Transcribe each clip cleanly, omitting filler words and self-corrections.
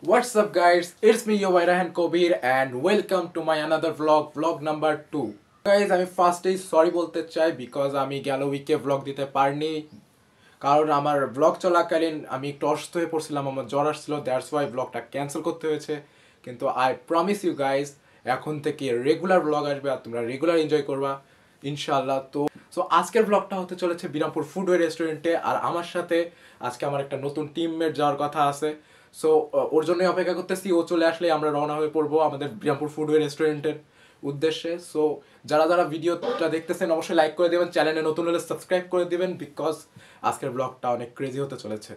What's up guys, it's me your Raihan Kobir and welcome to my another vlog number 2. Guys, আমি ফার্স্টেই sorry বলতে চাই because আমি গেল উইকে ভ্লগ দিতে পারিনি কারণ আমার ভ্লগ চলাকালীন আমি একটু অসুস্থ হয়ে পড়ছিলাম, আমার জ্বর আসছিল, দ্যাটস ওয়াই ভ্লগটা ক্যান্সেল করতে হয়েছে। কিন্তু আই প্রমিস ইউ গাইজ এখন থেকে রেগুলার ভ্লগ আসবে আর তোমরা রেগুলার এনজয় করবা ইনশাআল্লাহ। তো আজকের ভ্লগটা হতে চলেছে বিরামপুর ফুডওয়ে রেস্টুরেন্টে, আর আমার সাথে আজকে আমার একটা নতুন টিমমেট যাওয়ার কথা আছে। সো ওর জন্যই অপেক্ষা করতেছি, ও চলে আসলে আমরা রওনা হয়ে পড়বো আমাদের বিরামপুর ফুডওয়ে রেস্টুরেন্টের উদ্দেশ্যে। সো যারা যারা ভিডিওটা দেখতেছেন অবশ্যই লাইক করে দেবেন, চ্যানেলে নতুন হলে সাবস্ক্রাইব করে দেবেন বিকজ আজকের ব্লগটা অনেক ক্রেজি হতে চলেছে।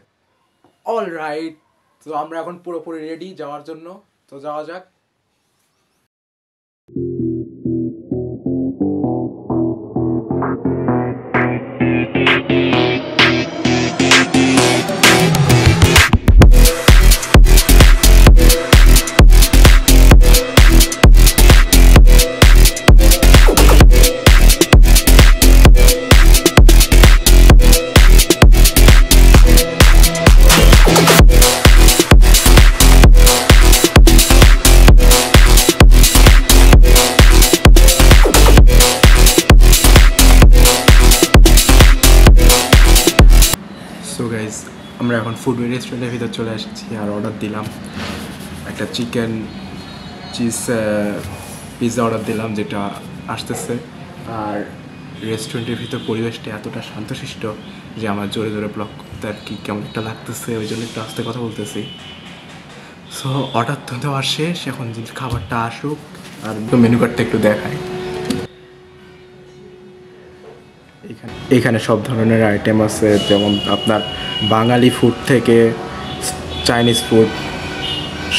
অল রাইট, তো আমরা এখন পুরোপুরি রেডি যাওয়ার জন্য, তো যাওয়া যাক। সো গাইজ আমরা এখন ফুডওয়ে রেস্টুরেন্টের ভিতর চলে এসেছি আর অর্ডার দিলাম একটা চিকেন চিজ পিৎজা অর্ডার দিলাম, যেটা আসতেছে। আর রেস্টুরেন্টের ভিতর পরিবেশটা এতটা শান্তশিষ্ট যে আমার জোরে জোরে ব্লগ করতে আর কি কেমন একটা লাগতেছে, ওই জন্য একটু আস্তে কথা বলতেছি। সো অর্ডার তো দেওয়া শেষ, এখন খাবারটা আসুক আর মেনু কার্ডটা একটু দেখায়। এখানে সব ধরনের আইটেম আছে, যেমন আপনার বাঙালি ফুড থেকে চাইনিজ ফুড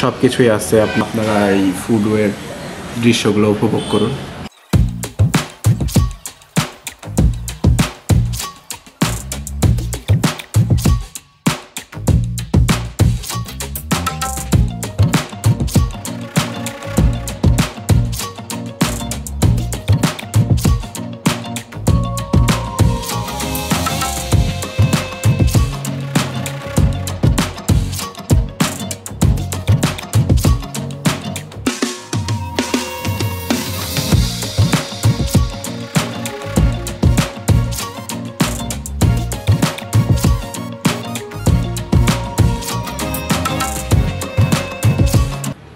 সব কিছুই আছে। আপনারা এই ফুডওয়ের দৃশ্যগুলো উপভোগ করুন।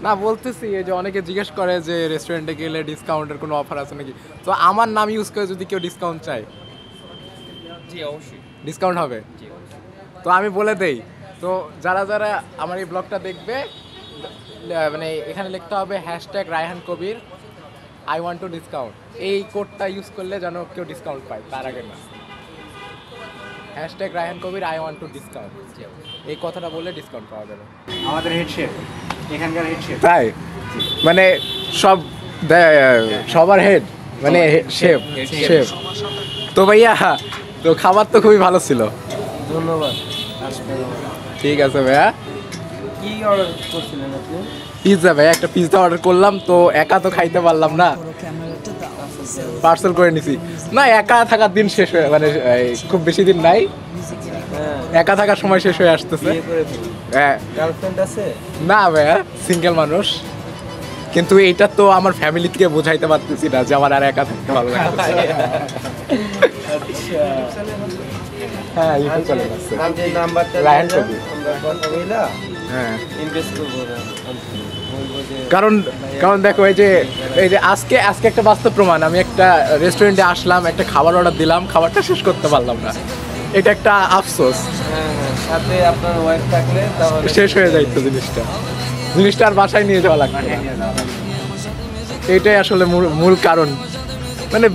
না বলতেছি এই যে অনেকে জিজ্ঞেস করে যে রেস্টুরেন্টে গেলে ডিসকাউন্টের কোনো অফার আছে নাকি, তো আমার নাম ইউজ করে যদি কেউ ডিসকাউন্ট চায়, জি অবশ্যই ডিসকাউন্ট হবে। তো আমি বলে দেই, তো যারা যারা আমার এই ব্লগটা দেখবে মানে এখানে লিখতে হবে #রায়হান কবির আই ওয়ান্ট টু ডিসকাউন্ট। এই কোডটা ইউজ করলে যেন কেউ ডিসকাউন্ট পায়, তার আগে না। #রায়হান কবির আই ওয়ান্ট টু ডিসকাউন্ট, এই কথাটা বললে ডিসকাউন্ট পাওয়া যাবে। আমাদের হেড শেফ, এখানকার হেড শেফ। তাই মানে সব সবার হেড মানে শেফ শেফ। তো ভাইয়া, তো খাবার তো খুবই ভালো ছিল, ধন্যবাদ। ঠিক আছে ভাইয়া। কি অর্ডার করছিলেন আপনি? পিৎজা ভাইয়া, একটা পিৎজা অর্ডার করলাম, তো একা তো খাইতে পারলাম না, পার্সেল করে নিছি। না একা থাকার দিন শেষ হয়ে মানে খুব বেশি দিন নাই, একা থাকার সময় শেষ হয়ে আসতেছে। হ্যাঁ, গার্লফ্রেন্ড আছে? না ভাইয়া, সিঙ্গেল মানুষ। কিন্তু এইটা তো আমার ফ্যামিলি থেকে বোঝাইতে পারতেছি না যে আমার আর একা থাকতে ভালো লাগে। হ্যাঁ, ইউটিউব চ্যানেল আছে, আপনি নাম্বারটা রায়হান কবির। আমরা কথা বইলা হ্যাঁ, ইনভেস্ট করব না। বলবো যে কারণ দেখো এই যে আজকে একটা বাস্তব প্রমাণ, আমি একটা রেস্টুরেন্টে আসলাম, একটা খাবার অর্ডার দিলাম, খাবারটা শেষ করতে পারলাম না, এটা একটা আফসোস। হ্যাঁ, সাথে আপনার ওয়াইফ থাকলে তাহলে শেষ হয়ে যাইতো জিনিসটা আর বাসায় নিয়ে যাওয়া লাগতো না। এইটাই আসলে মূল কারণ। মানে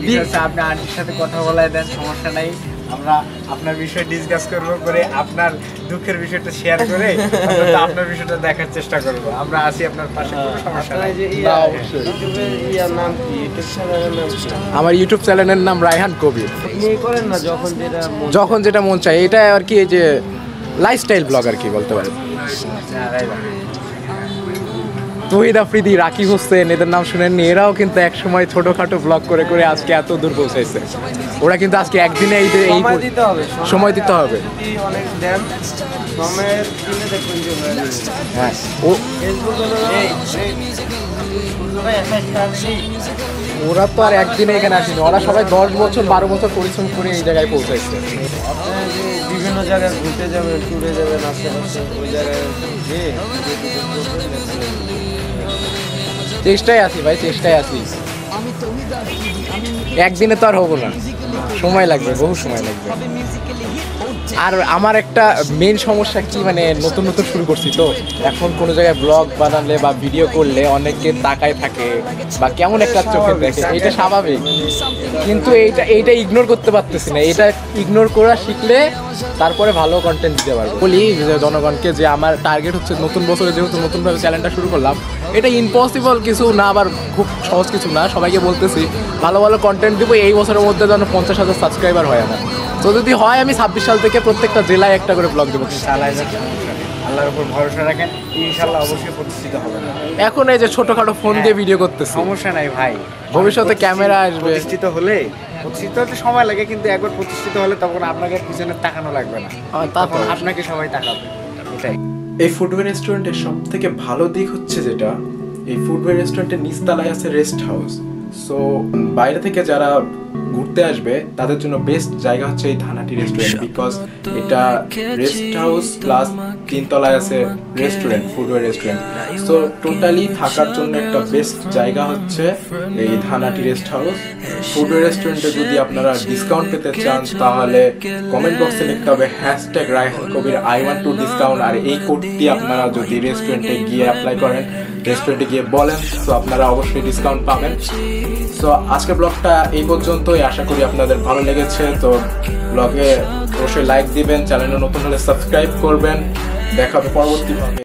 আপনি আন্টির সাথে কথা বলাই দেন, সমস্যা নাই। আমরা আপনার বিষয় ডিসকাস করবো, করে আপনার দুঃখের বিষয়টা শেয়ার করে আমরা আপনার বিষয়টা দেখার চেষ্টা করবো। আমরা আছি আপনার পাশে, কোনো সমস্যা নাই। নাম কি? ইউটিউব চ্যানেলের নাম কি? আমার ইউটিউব চ্যানেলের নাম রায়হান কবির। আপনি করেন না যখন যেটা মন চায়, এটা আর কি এই যে লাইফস্টাইল ব্লগ আর কি বলতে পারেন। তহিদ আফ্রিদি, রাকিব হোসেন, এদের নাম শুনেননি? এরাও কিন্তু এক সময় ছোটখাটো ব্লগ করে করে আজকে এত দূর পৌঁছাইছে। ওরা কিন্তু আজকে একদিনে এই সময় দিতে হবে। হ্যাঁ, ওরা তো আর একদিনে এখানে আসেনি, ওরা সবাই 10 বছর 12 বছর পরিশ্রম করে এই জায়গায় পৌঁছাইছে। বিভিন্ন জায়গায় ঘুরতে যাবেন, ট্যুরে যাবেন, আশেপাশে ওই জায়গায় চেষ্টায় আছি ভাই, চেষ্টায় আছি। একদিনে তো আর হবো না, সময় লাগবে, বহু সময় লাগবে। আর আমার একটা মেন সমস্যা কি, মানে নতুন নতুন শুরু করছি তো, এখন কোনো জায়গায় ব্লগ বানালে বা ভিডিও করলে অনেকে তাকায় থাকে বা কেমন একটা চোখে দেখে, এটা স্বাভাবিক। কিন্তু এইটা ইগনোর করতে পারতেছি না। এটা ইগনোর করা শিখলে তারপরে ভালো কন্টেন্ট দিতে পারবো। বলি জনগণকে যে আমার টার্গেট হচ্ছে নতুন বছরে যেহেতু নতুনভাবে চ্যানেলটা শুরু করলাম, এটা ইম্পসিবল কিছু না, আবার খুব সহজ কিছু না। সবাইকে বলতেছি ভালো ভালো কন্টেন্ট দিব, এই বছরের মধ্যে যেন 50,000 সাবস্ক্রাইবার হয় আমার। তো যদি হয় আমি 26 সাল থেকে প্রত্যেকটা জেলায় একটা করে ব্লগ দেবো। আল্লাহর উপর ভরসা রাখেন, ইনশাআল্লাহ অবশ্যই প্রতিষ্ঠিত হবে। এখন এই যে ছোটখাটো ফোন দিয়ে ভিডিও করতেছি, সমস্যা নাই ভাই, ভবিষ্যতে ক্যামেরা আসবে। প্রতিষ্ঠিত হলে সময় লাগে, কিন্তু একবার প্রতিষ্ঠিত হলে তখন আপনাকে পিছনে তাকানো লাগবে না, তখন আপনাকে সবাই তাকাবে। এটাই এই ফুডওয়্যার রেস্টুরেন্টের সব থেকে ভালো দিক হচ্ছে যেটা, এই ফুডওয়্যার রেস্টুরেন্টের নিচতলায় আছে রেস্ট হাউস। সো বাইরে থেকে যারা ঘুরতে আসবে তাদের জন্য বেস্ট জায়গা হচ্ছে এই ধানাটি রেস্টুরেন্ট, বিকজ এটা রেস্ট হাউস প্লাস 3 তলায় আছে রেস্টুরেন্ট, ফুডওয়্যার রেস্টুরেন্ট। সো টোটালি থাকার জন্য একটা বেস্ট জায়গা হচ্ছে এই ধানাটি রেস্ট হাউস। ফুডওয়্যার রেস্টুরেন্টে যদি আপনারা ডিসকাউন্ট পেতে চান তাহলে কমেন্ট বক্সে লিখতে হবে #রায়হান কবির I want to discount, আর এই কোডটি আপনারা যদি রেস্টুরেন্টে গিয়ে অ্যাপ্লাই করেন, রেস্টুরেন্টে গিয়ে বলেন, তো আপনারা অবশ্যই ডিসকাউন্ট পাবেন। সো আজকের ব্লগটা এই পর্যন্তই, আশা করি আপনাদের ভালো লেগেছে। তো ব্লগে অবশ্যই লাইক দিবেন, চ্যানেলে নতুন হলে সাবস্ক্রাইব করবেন। দেখা হবে পরবর্তী ব্লগে।